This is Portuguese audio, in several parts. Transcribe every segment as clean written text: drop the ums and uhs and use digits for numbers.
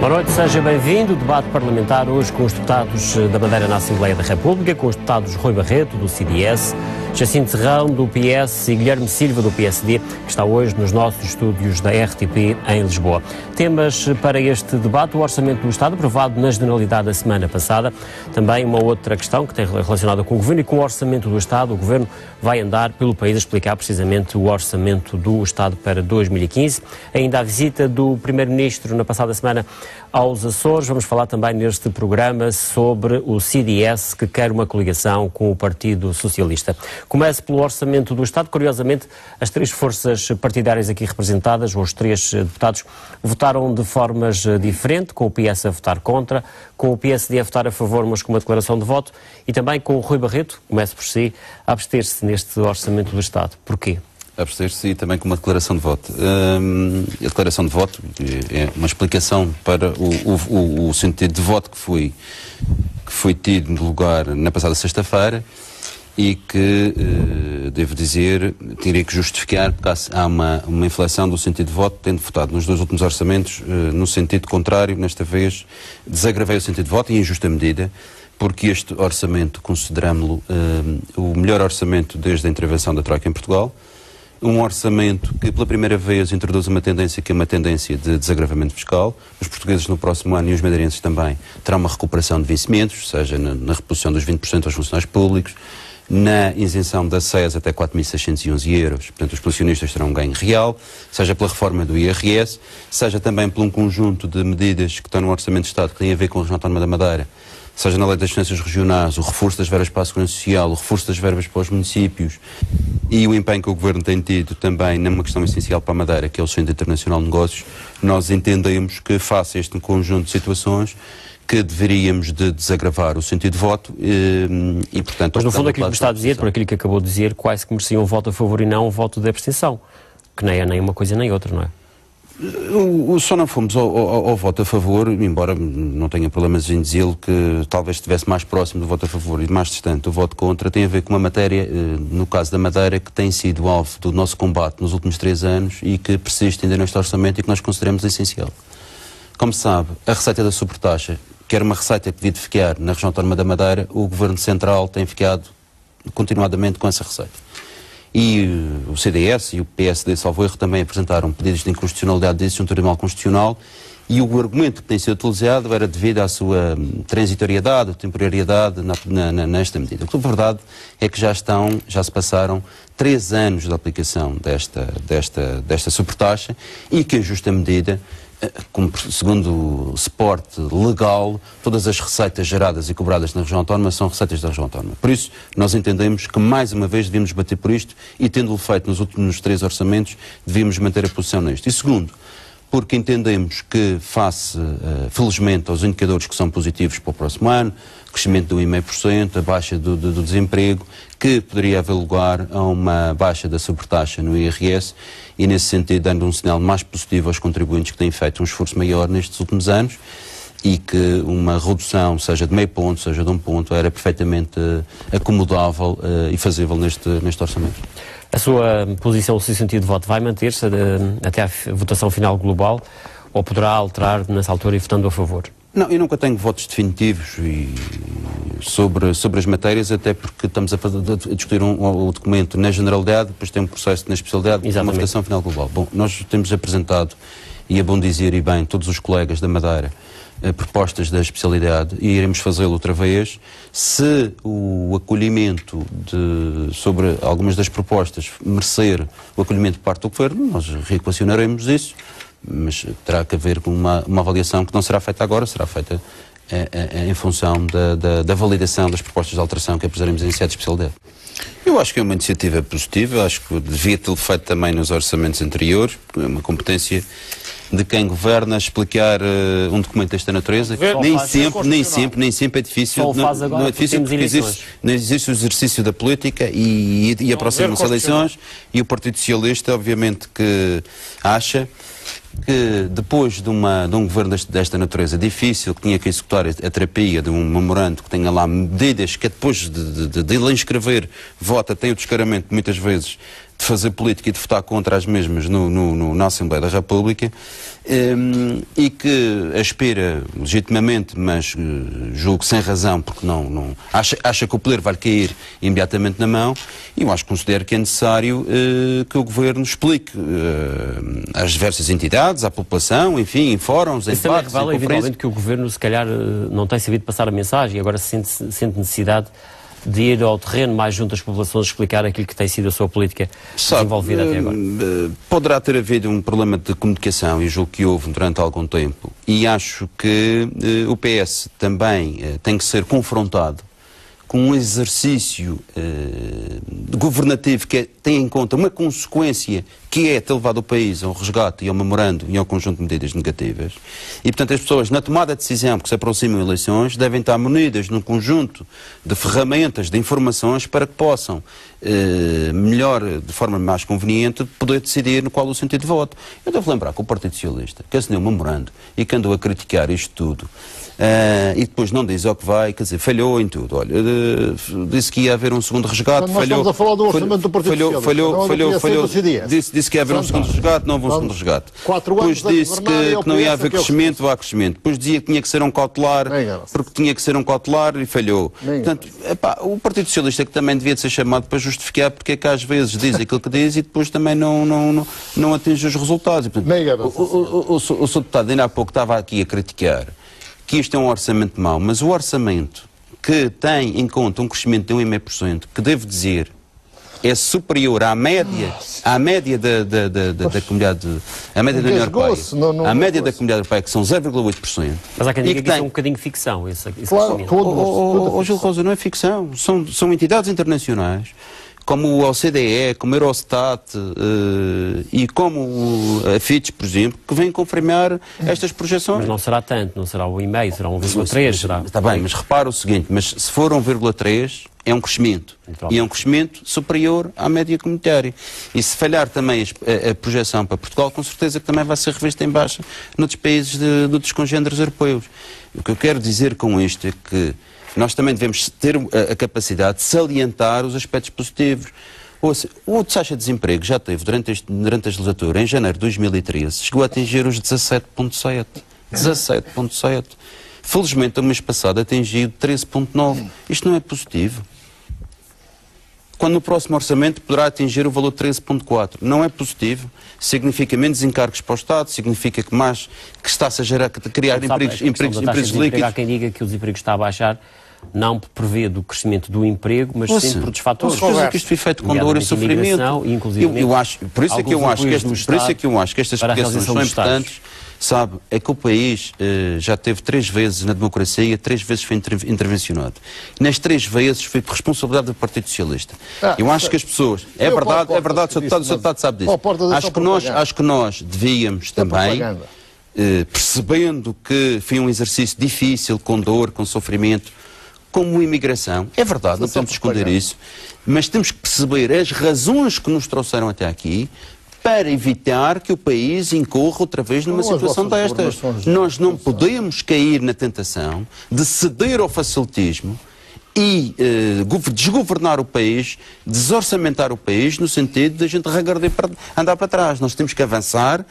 Boa noite, seja bem-vindo. O debate parlamentar hoje com os deputados da Madeira na Assembleia da República, com os deputados Rui Barreto, do CDS, Jacinto Serrão, do PS e Guilherme Silva, do PSD, que está hoje nos nossos estúdios da RTP em Lisboa. Temas para este debate: o Orçamento do Estado, aprovado na Generalidade da semana passada. Também uma outra questão que tem relacionada com o Governo e com o Orçamento do Estado. O Governo vai andar pelo país a explicar precisamente o Orçamento do Estado para 2015. Ainda a visita do Primeiro-Ministro na passada semana aos Açores. Vamos falar também neste programa sobre o CDS, que quer uma coligação com o Partido Socialista. Começo pelo Orçamento do Estado. Curiosamente, as três forças partidárias aqui representadas, ou os três deputados, votaram de formas diferentes, com o PS a votar contra, com o PSD a votar a favor, mas com uma declaração de voto, e também com o Rui Barreto, começo por si, a abster-se neste Orçamento do Estado. Porquê? Abster-se e também com uma declaração de voto. A declaração de voto é uma explicação para o sentido de voto que foi tido lugar na passada sexta-feira e que, devo dizer, teria que justificar, porque há uma inflexão do sentido de voto, tendo votado nos dois últimos orçamentos no sentido contrário. Nesta vez desagravei o sentido de voto e em justa medida, porque este orçamento consideramos-lo o melhor orçamento desde a intervenção da Troika em Portugal. Um orçamento que pela primeira vez introduz uma tendência que é uma tendência de desagravamento fiscal. Os portugueses no próximo ano e os madeirenses também terão uma recuperação de vencimentos, seja na reposição dos 20% aos funcionários públicos, na isenção da SES até 4.611 euros, portanto os pensionistas terão um ganho real, seja pela reforma do IRS, seja também por um conjunto de medidas que estão no Orçamento de Estado que têm a ver com a Região Autónoma da Madeira, seja na Lei das Finanças Regionais, o reforço das verbas para a Segurança Social, o reforço das verbas para os municípios e o empenho que o Governo tem tido também numa questão essencial para a Madeira, que é o Centro Internacional de Negócios. Nós entendemos que, face a este conjunto de situações, que deveríamos de desagravar o sentido de voto e, portanto... Mas, no fundo, aquilo que me está a dizer, por aquilo que acabou de dizer, quase que mereciam um voto a favor e não um voto de abstenção, que nem é nem uma coisa nem outra, não é? Só não fomos ao voto a favor, embora não tenha problemas em dizê-lo, que talvez estivesse mais próximo do voto a favor e mais distante do voto contra. Tem a ver com uma matéria, no caso da Madeira, que tem sido alvo do nosso combate nos últimos 3 anos e que persiste ainda neste orçamento e que nós consideramos essencial. Como se sabe, a receita da sobretaxa, que era uma receita que devia ficar na região autónoma da Madeira, o Governo Central tem ficado continuadamente com essa receita. E o CDS e o PSD, salvo erro, também apresentaram pedidos de inconstitucionalidade disso junto ao Tribunal Constitucional, e o argumento que tem sido utilizado era devido à sua transitoriedade, temporariedade nesta medida. A verdade é que já se passaram 3 anos de aplicação desta sobretaxa e que, em justa medida, segundo o suporte legal, todas as receitas geradas e cobradas na região autónoma são receitas da região autónoma. Por isso, nós entendemos que, mais uma vez, devíamos bater por isto e, tendo-o feito nos últimos 3 orçamentos, devíamos manter a posição neste. E segundo, porque entendemos que, face, felizmente, aos indicadores que são positivos para o próximo ano, crescimento do 1,5%, a baixa do desemprego, que poderia haver lugar a uma baixa da sobretaxa no IRS e, nesse sentido, dando um sinal mais positivo aos contribuintes que têm feito um esforço maior nestes últimos anos e que uma redução, seja de meio ponto, seja de 1 ponto, era perfeitamente acomodável e fazível neste orçamento. A sua posição, o seu sentido de voto, vai manter-se até a votação final global ou poderá alterar nessa altura e votando a favor? Não, eu nunca tenho votos definitivos sobre as matérias, até porque estamos a discutir o documento na generalidade, depois tem um processo na especialidade, e uma votação final global. Bom, nós temos apresentado, e é bom dizer e bem, todos os colegas da Madeira, propostas da especialidade, e iremos fazê-lo outra vez. Se o acolhimento sobre algumas das propostas merecer o acolhimento de parte do Governo, nós reequacionaremos isso, mas terá que haver uma avaliação que não será feita agora, será feita em função da validação das propostas de alteração que apresentaremos em sede de especialidade. Eu acho que é uma iniciativa positiva, acho que devia tê-lo feito também nos orçamentos anteriores, porque é uma competência de quem governa explicar um documento desta natureza. Nem sempre é difícil. Não é difícil porque existe o exercício da política e aproximam-se eleições, e o Partido Socialista, obviamente, que acha que depois de um governo desta natureza difícil, que tinha que executar a terapia de um memorando que tenha lá medidas que depois de ele inscrever, vota, tem o descaramento muitas vezes de fazer política e de votar contra as mesmas na Assembleia da República, e que aspira legitimamente, mas julgo sem razão, porque acha que o poder vai cair imediatamente na mão, e eu considero que é necessário que o Governo explique às diversas entidades, à população, enfim, em fóruns, em debates, em conferências. Eventualmente que o Governo, se calhar, não tem sabido passar a mensagem e agora sente necessidade de ir ao terreno mais junto às populações, explicar aquilo que tem sido a sua política desenvolvida até agora? Poderá ter havido um problema de comunicação, e julgo que houve durante algum tempo, e acho que o PS também tem que ser confrontado com um exercício governativo que tem em conta uma consequência que é ter levado o país ao resgate e ao memorando e ao conjunto de medidas negativas. E, portanto, as pessoas, na tomada de decisão, porque se aproximam eleições, devem estar munidas num conjunto de ferramentas, de informações, para que possam, melhor, de forma mais conveniente, poder decidir no qual o sentido de voto. Eu devo lembrar que o Partido Socialista, que assinou o memorando e que andou a criticar isto tudo, e depois não diz ao que vai, quer dizer, falhou em tudo. Olha, disse que ia haver um segundo resgate, falhou. Estamos a falar do orçamento do Partido Socialista. Falhou. Disse que ia haver um segundo resgate, não houve um segundo resgate. Depois disse que não ia haver crescimento, há crescimento. Depois dizia que tinha que ser um cautelar, porque tinha que ser um cautelar e falhou. Portanto, o Partido Socialista que também devia de ser chamado para justificar porque é que às vezes diz aquilo que diz e depois também não atinge os resultados. Portanto, o Sr. Deputado ainda há pouco estava aqui a criticar que isto é um orçamento mau, mas o orçamento que tem em conta um crescimento de 1,5%, que devo dizer é superior à média da comunidade, à média da União Europeia, à média da comunidade europeia, que são 0,8%. Mas há quem diga que isso é um bocadinho ficção, esse crescimento. Gil Rosa, não é ficção, são entidades internacionais, como o OCDE, como o Eurostat e como a Fitch, por exemplo, que vêm confirmar estas projeções. Mas não será tanto, não será 1,5, será 1,3. Está bem, mas repara o seguinte, mas se for 1,3 é um crescimento, e é um crescimento superior à média comunitária. E se falhar também a projeção para Portugal, com certeza que também vai ser revista em baixa noutros países dos congêneres europeus. O que eu quero dizer com isto é que nós também devemos ter a capacidade de salientar os aspectos positivos. Ouça, o taxa de desemprego já teve, durante a legislatura, em janeiro de 2013, chegou a atingir os 17,7. 17,7. Felizmente, no mês passado, atingiu 13,9. Isto não é positivo. Quando no próximo orçamento poderá atingir o valor de 13,4. Não é positivo. Significa menos encargos para o Estado, significa que está-se a criar empregos líquidos. Há quem diga que o desemprego está a baixar, não prevê do crescimento do emprego, mas sim por outros fatores. Que isto foi feito com dor e sofrimento. Por isso é que eu acho que estas explicações são importantes. Sabe, é que o país já teve 3 vezes na democracia, 3 vezes foi intervencionado. E nas 3 vezes foi por responsabilidade do Partido Socialista. Eu acho que as pessoas... É verdade, o Sr. Deputado sabe disso. Acho que nós devíamos também, percebendo que foi um exercício difícil, com dor, com sofrimento, como a imigração, é verdade, não podemos esconder isso, mas temos que perceber as razões que nos trouxeram até aqui, para evitar que o país incorra outra vez numa situação destas. Nós não podemos cair na tentação de ceder ao facilitismo e desgovernar o país, desorçamentar o país, no sentido de a gente andar para trás. Nós temos que avançar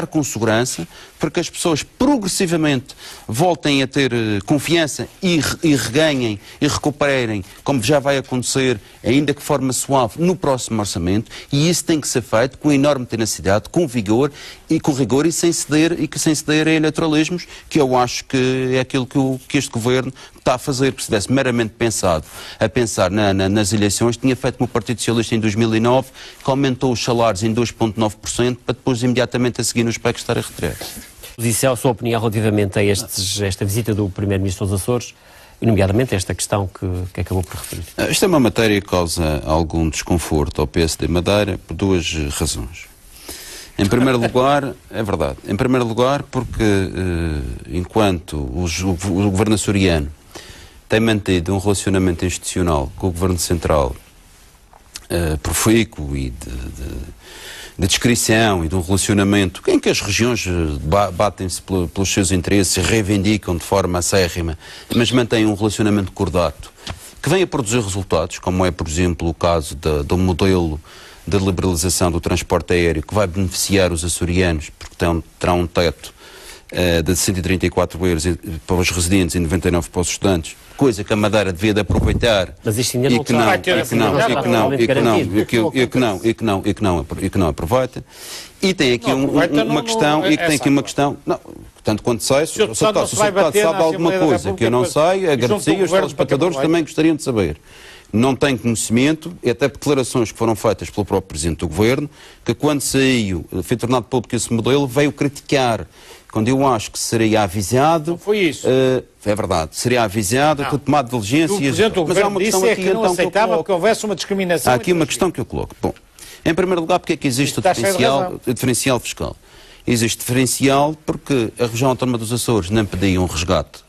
com segurança, para que as pessoas progressivamente voltem a ter confiança e reganhem e recuperem, como já vai acontecer, ainda que de forma suave, no próximo orçamento, e isso tem que ser feito com enorme tenacidade, com vigor e com rigor, e sem ceder a eleitoralismos, que eu acho que é aquilo que este Governo está a fazer. Porque se tivesse meramente a pensar nas eleições, tinha feito como o Partido Socialista em 2009, que aumentou os salários em 2,9%, para depois imediatamente a seguir nos PECs estar a retirar. Isso é a sua opinião relativamente a esta visita do Primeiro-Ministro aos Açores, e nomeadamente esta questão que acabou por referir? Isto é uma matéria que causa algum desconforto ao PSD Madeira por 2 razões. Em primeiro lugar, é verdade, em primeiro lugar porque enquanto o Governo açoriano tem mantido um relacionamento institucional com o Governo Central profícuo e de descrição e de um relacionamento em que as regiões batem-se pelos seus interesses e reivindicam de forma acérrima, mas mantêm um relacionamento cordato, que vem a produzir resultados, como é, por exemplo, o caso do modelo da liberalização do transporte aéreo que vai beneficiar os açorianos, porque terá um teto de 134 euros para os residentes e 99 para os estudantes, coisa que a Madeira devia de aproveitar. Mas isto ainda não vai ter essa e que não aproveita. E tem aqui uma questão, tanto quanto sei, se o deputado sabe alguma coisa que eu não sei, agradecia, os telespectadores também gostariam de saber. Não tenho conhecimento, até por declarações que foram feitas pelo próprio Presidente do Governo, que quando foi tornado público esse modelo, veio criticar. Quando eu acho que seria avisado... Não foi isso. É verdade, seria avisado, que tomado diligências... O Presidente do Governo disse que não aceitava que houvesse uma discriminação. Há aqui uma questão que eu coloco. Bom, em primeiro lugar, porque é que existe o diferencial fiscal? Existe diferencial porque a região autónoma dos Açores não pedia um resgate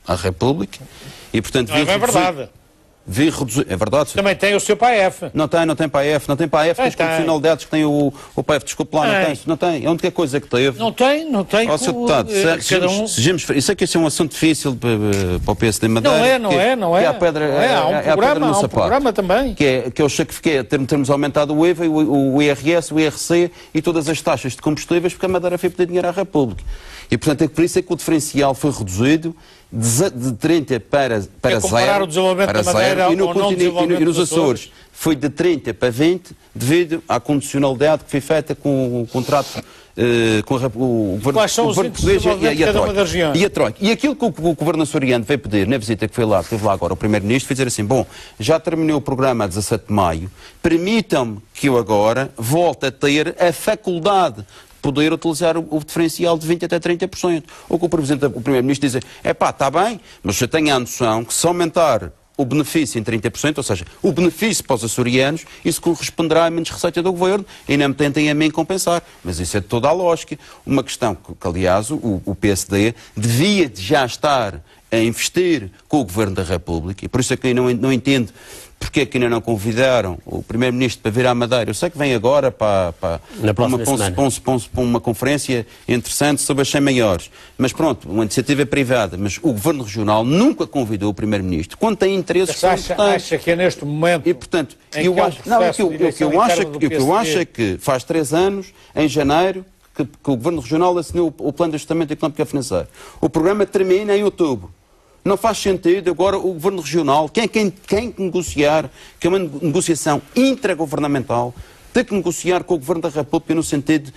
à República e, portanto... Não é verdade. É verdade. Também tem o seu PAF. Não tem PAF, tem as condicionalidades que tem o PAF, desculpe lá, não tem. É a única coisa que teve. Não tem. Ó, Sr. Deputado, isso é que esse é um assunto difícil para o PSD de Madeira. Não é. Há um programa também. Que eu achei que termos aumentado o EVA, o IRS, o IRC e todas as taxas de combustíveis porque a Madeira foi pedir dinheiro à República. E, portanto, é por isso é que o diferencial foi reduzido de 30 para 0. O desenvolvimento da Madeira e nos Açores foi de 30 para 20 devido à condicionalidade que foi feita com o contrato com o governo português e a Troika. E aquilo que o governo açoriano veio pedir na visita que foi lá, teve lá agora o Primeiro-Ministro, foi dizer assim, bom, já terminou o programa a 17 de maio, permitam-me que eu agora volte a ter a faculdade poder utilizar o diferencial de 20% até 30%. O que o Primeiro-Ministro diz é, está bem, mas você tenha a noção que se aumentar o benefício em 30%, ou seja, o benefício para os açorianos, isso corresponderá a menos receita do Governo e não me tentem a mim compensar. Mas isso é de toda a lógica. Uma questão que aliás, o PSD devia já estar a investir com o Governo da República, e por isso é que eu não entendo porque é que ainda não convidaram o Primeiro-Ministro para vir à Madeira. Eu sei que vem agora para uma conferência interessante sobre as 100 maiores. Mas pronto, uma iniciativa privada. Mas o Governo Regional nunca convidou o Primeiro-Ministro quando tem interesses acha que é neste momento... E, portanto, o que eu acho é que faz 3 anos, em janeiro, que o Governo Regional assinou o Plano de Ajustamento Económico e Financeiro. O programa termina em outubro. Não faz sentido agora o Governo Regional, quem negociar, que é uma negociação intragovernamental, ter que negociar com o Governo da República no sentido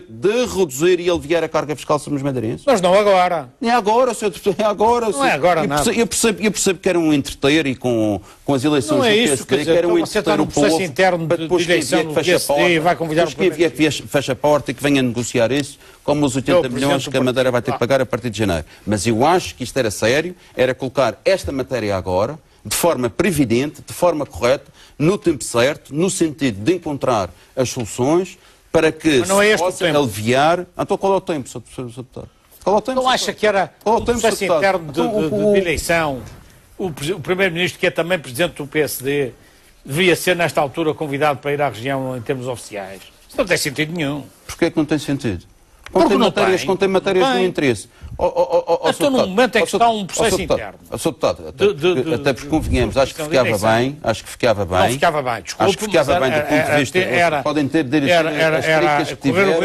de reduzir e aliviar a carga fiscal sobre os madeirenses. Mas não agora. É agora, é agora. Não é agora nada. Eu percebo que querem um entreter e com as eleições não é isso, quer dizer, querem você está num processo interno de eleição do PSD e vai convidar o Primeiro-Ministro. Que fecha a porta e que venha negociar isso, como os 80 milhões que a Madeira vai ter que pagar a partir de janeiro. Mas eu acho que isto era sério, era colocar esta matéria agora, de forma previdente, de forma correta, no tempo certo, no sentido de encontrar as soluções para que se possa aliviar... Então qual é o tempo, Sr. Deputado? Qual é o tempo? Não acha que era um processo interno de eleição? O Primeiro-Ministro, que é também Presidente do PSD, deveria ser, nesta altura, convidado para ir à região em termos oficiais. Isso não tem sentido nenhum. Porquê que não tem sentido? Contém matérias do interesse. Estou num momento em que está um processo interno. Até porque convenhamos, acho que ficava bem. Não ficava bem, desculpe. Acho que ficava bem do ponto de vista... Podem ter as críticas que tiveram,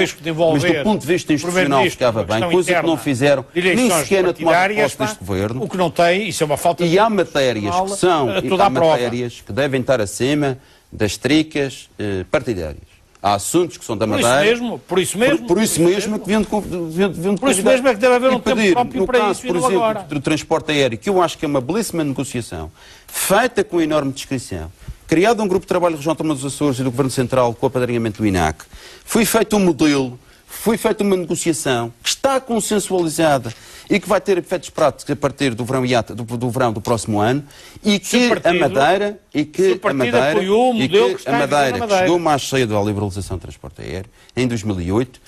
mas do ponto de vista institucional ficava bem, coisa que não fizeram, nem sequer na tomada de posse deste Governo. O que não tem, isso é uma falta de... E há matérias que são, há matérias que devem estar acima das tricas partidárias. Há assuntos que são da Madeira. Por isso mesmo que deviam Por isso mesmo é que deve haver um tempo próprio para isso. Por exemplo, do transporte aéreo, que eu acho que é uma belíssima negociação, feita com enorme discrição, criado um grupo de trabalho regional dos Açores e do Governo Central com o apadrinhamento do INAC, foi feito um modelo, foi feita uma negociação que está consensualizada e que vai ter efeitos práticos a partir do verão do próximo ano e que a Madeira que chegou mais cedo à liberalização do transporte aéreo em 2008,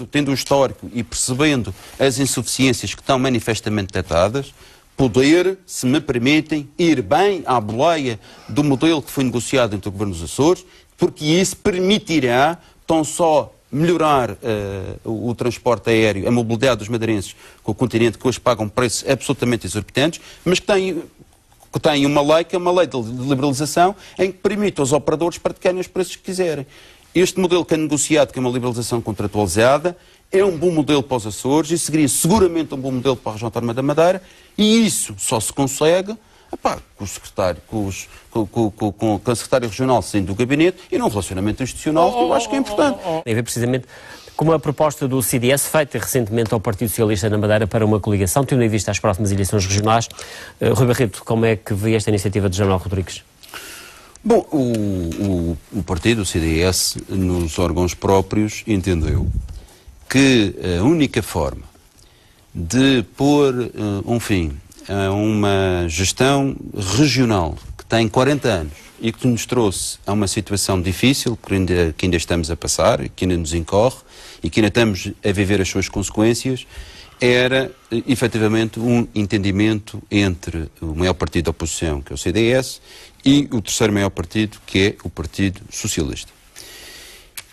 tendo o histórico e percebendo as insuficiências que estão manifestamente detectadas, poder, se me permitem, ir bem à boleia do modelo que foi negociado entre o Governo dos Açores, porque isso permitirá tão só melhorar o transporte aéreo, a mobilidade dos madeirenses com o continente, que hoje pagam preços absolutamente exorbitantes, mas que têm que tem uma lei, que é uma lei de liberalização, em que permite aos operadores praticarem os preços que quiserem. Este modelo que é negociado, que é uma liberalização contratualizada, é um bom modelo para os Açores e seria seguramente um bom modelo para a região autónoma da Madeira, e isso só se consegue com o secretário, com a secretária regional saindo do gabinete e num relacionamento institucional que eu acho que é importante. Tem a ver precisamente com a proposta do CDS feita recentemente ao Partido Socialista na Madeira para uma coligação, tendo em vista as próximas eleições regionais. Rui Barreto, como é que vê esta iniciativa de General Rodrigues? Bom, o partido, o CDS, nos órgãos próprios, entendeu que a única forma de pôr um fim a uma gestão regional que tem 40 anos e que nos trouxe a uma situação difícil que ainda estamos a passar, que ainda nos incorre e que ainda estamos a viver as suas consequências, era efetivamente um entendimento entre o maior partido da oposição, que é o CDS, e o terceiro maior partido, que é o Partido Socialista.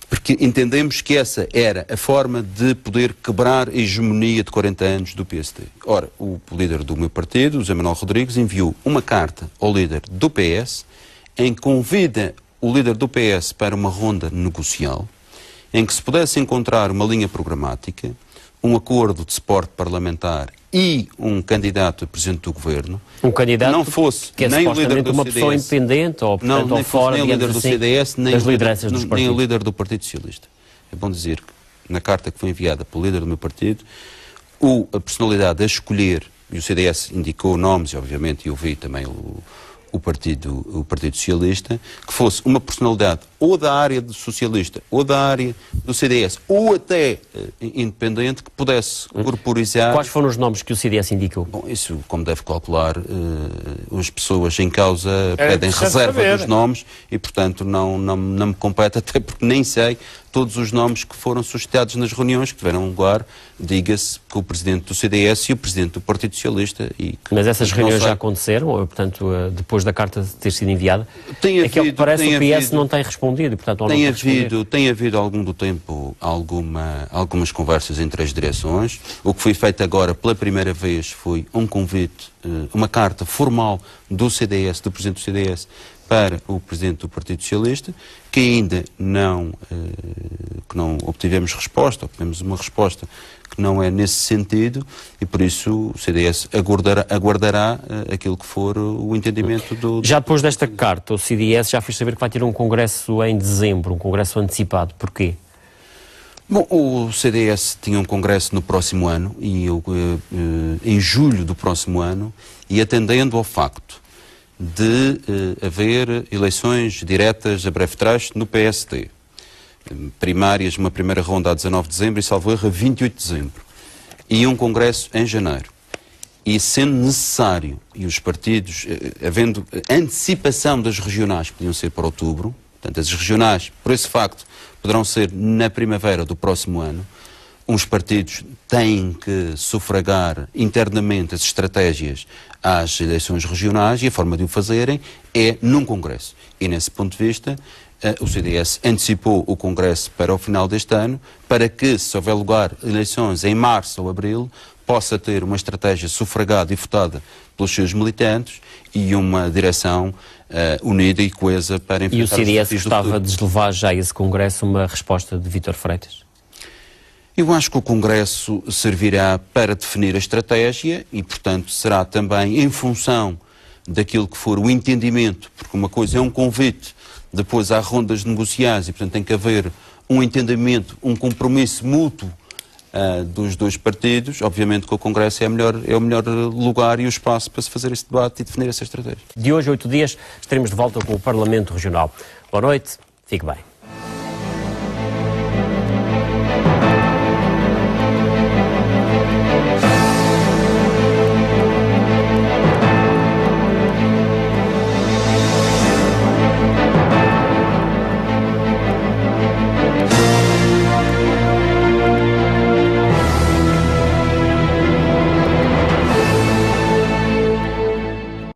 Porque entendemos que essa era a forma de poder quebrar a hegemonia de 40 anos do PSD. Ora, o líder do meu partido, o José Manuel Rodrigues, enviou uma carta ao líder do PS, em que convida o líder do PS para uma ronda negocial, em que se pudesse encontrar uma linha programática, um acordo de suporte parlamentar e um candidato a presidente do governo. Um candidato não fosse que é nem o líder do uma CDS, pessoa independente ou, portanto, nem ou fora, nem o líder do assim, CDS, nem das lideranças dos partidos. Nem o líder do Partido Socialista. É bom dizer que na carta que foi enviada pelo líder do meu partido, a personalidade a escolher, e o CDS indicou nomes, e obviamente eu vi também o Partido Socialista, que fosse uma personalidade ou da área do socialista, ou da área do CDS, ou até independente, que pudesse corporizar... Quais foram os nomes que o CDS indicou? Bom, isso, como deve calcular, as pessoas em causa pedem reserva dos nomes e, portanto, não me compete, até porque nem sei todos os nomes que foram suscitados nas reuniões que tiveram lugar, diga-se, com o Presidente do CDS e o Presidente do Partido Socialista. Mas essas reuniões já aconteceram, ou, portanto, depois da carta ter sido enviada? Aquilo que parece o PS não tem respondido e, portanto, tem havido ao longo do tempo algumas conversas entre as direções. O que foi feito agora pela primeira vez foi um convite, uma carta formal do CDS, do Presidente do CDS, para o Presidente do Partido Socialista, que ainda não obtivemos resposta, obtivemos uma resposta que não é nesse sentido, e por isso o CDS aguardará aquilo que for o entendimento do... Já depois desta carta, o CDS já fez saber que vai ter um congresso em dezembro, um congresso antecipado. Porquê? Bom, o CDS tinha um congresso no próximo ano, em julho do próximo ano, e atendendo ao facto de haver eleições diretas a breve trecho no PSD. Primárias, uma primeira ronda a 19 de dezembro e, salvo erro, a 28 de dezembro. E um congresso em janeiro. E sendo necessário, e os partidos, havendo antecipação das regionais, podiam ser para outubro, portanto, as regionais, por esse facto, poderão ser na primavera do próximo ano. Uns partidos têm que sufragar internamente as estratégias às eleições regionais e a forma de o fazerem é num congresso. E nesse ponto de vista, o CDS antecipou o congresso para o final deste ano, para que, se houver lugar eleições em março ou abril, possa ter uma estratégia sufragada e votada pelos seus militantes e uma direção unida e coesa para enfrentar os desafios do futuro. E o CDS gostava de levar já a esse congresso uma resposta de Vítor Freitas? Eu acho que o Congresso servirá para definir a estratégia e, portanto, será também em função daquilo que for o entendimento, porque uma coisa é um convite, depois há rondas negociais e, portanto, tem que haver um entendimento, um compromisso mútuo dos dois partidos. Obviamente que o Congresso é o melhor lugar e o espaço para se fazer esse debate e definir essa estratégia. De hoje a 8 dias estaremos de volta com o Parlamento Regional. Boa noite, fique bem.